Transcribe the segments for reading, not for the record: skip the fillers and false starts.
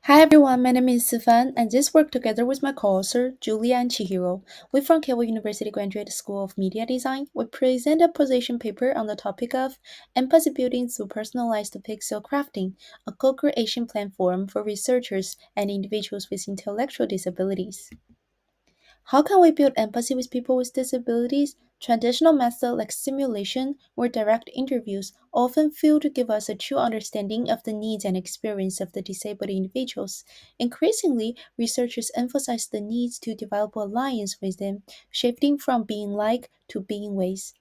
Hi everyone, my name is Sifan, and this work together with my co-author, Giulia and Chihiro. We from Keio University Graduate School of Media Design. We present a position paper on the topic of empathy building through personalized pixel crafting, a co-creation platform for researchers and individuals with intellectual disabilities. How can we build empathy with people with disabilities? Traditional methods like simulation or direct interviews often fail to give us a true understanding of the needs and experience of the disabled individuals. Increasingly, researchers emphasize the needs to develop alliance with them, shifting from being like to being with.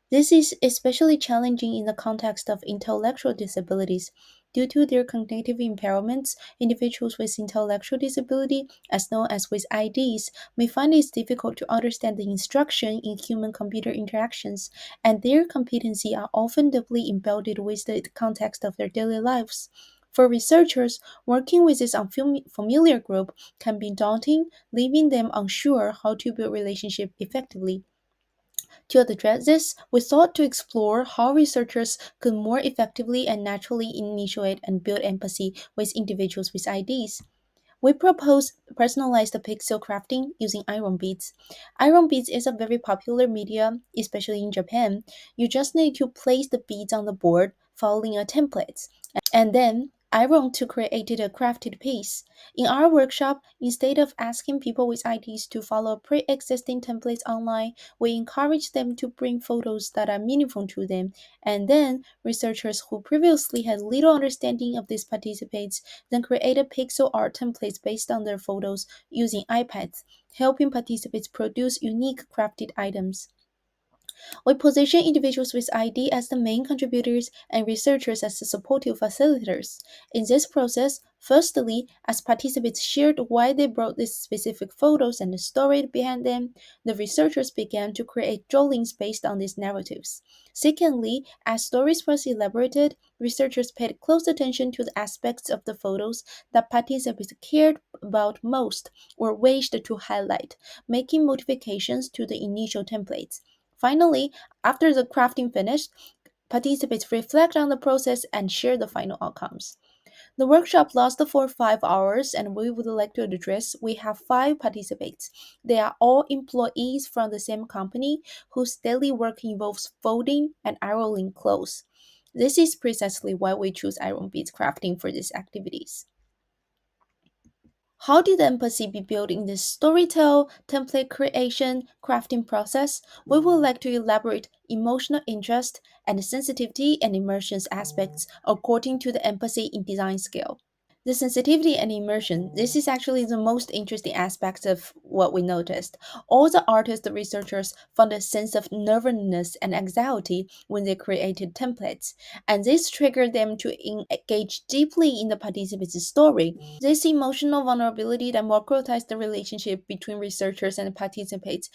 This is especially challenging in the context of intellectual disabilities. Due to their cognitive impairments, individuals with intellectual disability, as known as with IDs, may find it difficult to understand the instruction in human computer interactions, and their competency are often deeply embedded with the context of their daily lives. For researchers, working with this unfamiliar group can be daunting, leaving them unsure how to build relationships effectively. To address this, we sought to explore how researchers could more effectively and naturally initiate and build empathy with individuals with IDs. We propose personalized pixel crafting using iron beads. Iron beads is a very popular medium, especially in Japan. You just need to place the beads on the board following a template and then iron to create a crafted piece. In our workshop, instead of asking people with IDs to follow pre-existing templates online, we encourage them to bring photos that are meaningful to them. And then researchers who previously had little understanding of these participants then created pixel art templates based on their photos using iPads, helping participants produce unique crafted items. We position individuals with ID as the main contributors and researchers as the supportive facilitators. In this process, firstly, as participants shared why they brought these specific photos and the story behind them, the researchers began to create drawings based on these narratives. Secondly, as stories were elaborated, researchers paid close attention to the aspects of the photos that participants cared about most or wished to highlight, making modifications to the initial templates. Finally, after the crafting finished, participants reflect on the process and share the final outcomes. The workshop lasted for 5 hours, and we would like to address we have five participants. They are all employees from the same company whose daily work involves folding and ironing clothes. This is precisely why we choose iron beads crafting for these activities. How did empathy be built in this storytell, template creation, crafting process? We would like to elaborate emotional interest and sensitivity and immersions aspects according to the empathy in design scale. The sensitivity and immersion, this is actually the most interesting aspect of what we noticed. All the artists researchers found a sense of nervousness and anxiety when they created templates, and this triggered them to engage deeply in the participants' story. This emotional vulnerability democratized the relationship between researchers and participants,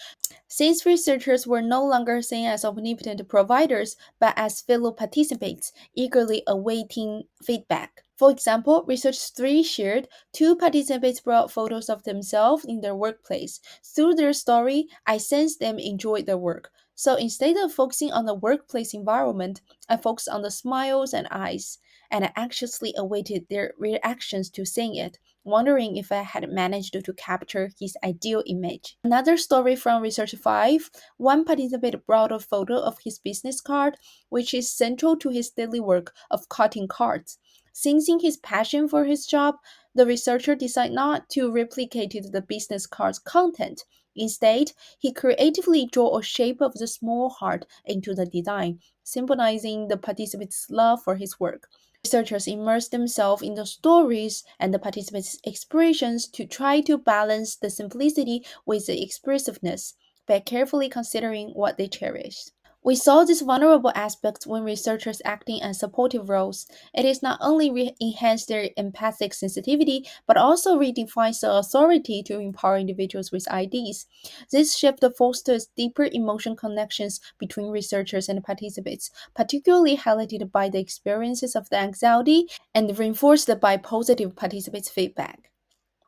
since researchers were no longer seen as omnipotent providers but as fellow participants, eagerly awaiting feedback. For example, research 3 shared two participants brought photos of themselves in their workplace. Through their story, I sensed them enjoyed their work. So instead of focusing on the workplace environment, I focused on the smiles and eyes, and I anxiously awaited their reactions to seeing it, wondering if I had managed to capture his ideal image. Another story from Research 5, one participant brought a photo of his business card, which is central to his daily work of cutting cards. Sensing his passion for his job, the researcher decided not to replicate the business card's content. Instead, he creatively drew a shape of the small heart into the design, symbolizing the participant's love for his work. Researchers immerse themselves in the stories and the participants' expressions to try to balance the simplicity with the expressiveness by carefully considering what they cherish. We saw these vulnerable aspects when researchers acting as supportive roles. It is not only enhance their empathic sensitivity, but also redefines the authority to empower individuals with IDs. This shift fosters deeper emotion connections between researchers and participants, particularly highlighted by the experiences of the anxiety and reinforced by positive participants' feedback.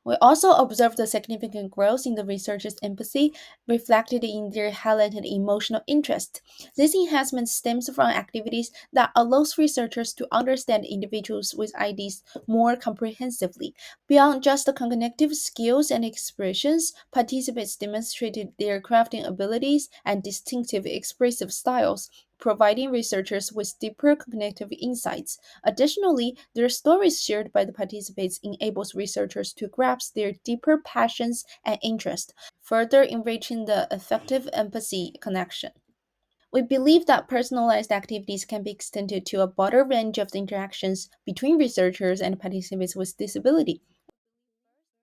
We also observed the significant growth in the researchers' empathy, reflected in their highlighted emotional interest. This enhancement stems from activities that allows researchers to understand individuals with IDs more comprehensively. Beyond just the cognitive skills and expressions, participants demonstrated their crafting abilities and distinctive expressive styles, providing researchers with deeper cognitive insights. Additionally, their stories shared by the participants enables researchers to grasp their deeper passions and interests, further enriching the effective empathy connection. We believe that personalized activities can be extended to a broader range of interactions between researchers and participants with disability.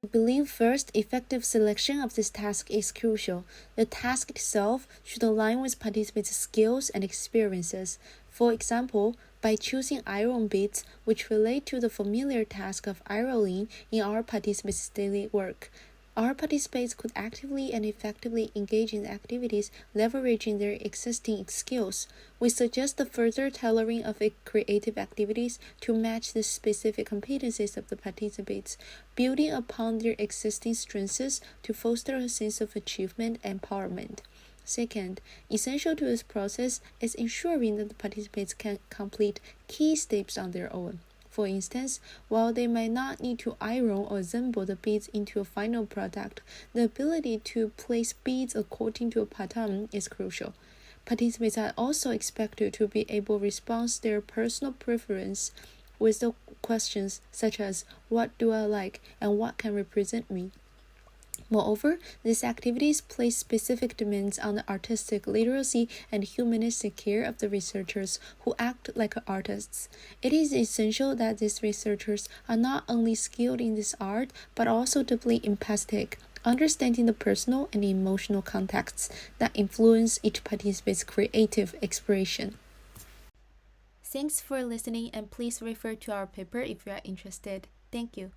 We believe first, effective selection of this task is crucial. The task itself should align with participants' skills and experiences. For example, by choosing iron bits which relate to the familiar task of ironing in our participants' daily work, our participants could actively and effectively engage in activities leveraging their existing skills. We suggest the further tailoring of creative activities to match the specific competencies of the participants, building upon their existing strengths to foster a sense of achievement and empowerment. Second, essential to this process is ensuring that the participants can complete key steps on their own. For instance, while they might not need to iron or assemble the beads into a final product, the ability to place beads according to a pattern is crucial. Participants are also expected to be able to respond their personal preference with the questions such as what do I like and what can represent me. Moreover, these activities place specific demands on the artistic literacy and humanistic care of the researchers who act like artists. It is essential that these researchers are not only skilled in this art, but also deeply empathic, understanding the personal and emotional contexts that influence each participant's creative expression. Thanks for listening, and please refer to our paper if you are interested. Thank you.